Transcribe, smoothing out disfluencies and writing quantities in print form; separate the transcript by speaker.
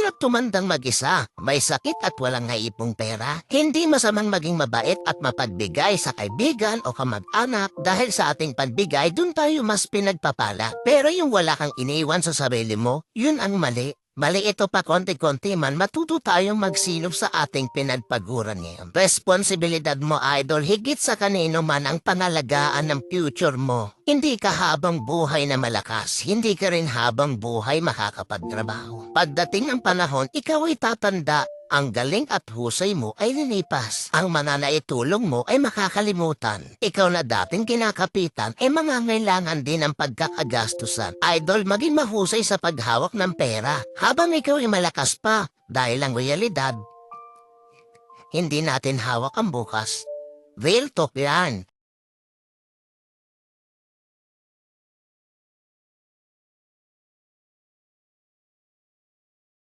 Speaker 1: Mahirap tumandang mag-isa, may sakit at walang naipong pera. Hindi masamang maging mabait at mapagbigay sa kaibigan o kamag-anak dahil sa ating pagbigay dun tayo mas pinagpapala. Pero yung wala kang iniwan sa sarili mo, yun ang mali. Mali ito pa konti-konti man matuto tayong magsilop sa ating pinagpaguran ngayon. Responsibilidad mo, idol, higit sa kanino man ang pangalagaan ng future mo. Hindi ka habang buhay na malakas, hindi ka rin habang buhay makakapagtrabaho. Pagdating ng panahon, ikaw ay tatanda. Ang galing at husay mo ay lilipas. Ang mananaitulong mo ay makakalimutan. Ikaw na dating kinakapitan ay mangangailangan din ng pagkakagastusan. Idol, maging mahusay sa paghawak ng pera. Habang ikaw ay malakas pa, dahil ang realidad, hindi natin hawak ang bukas. Real talk yan.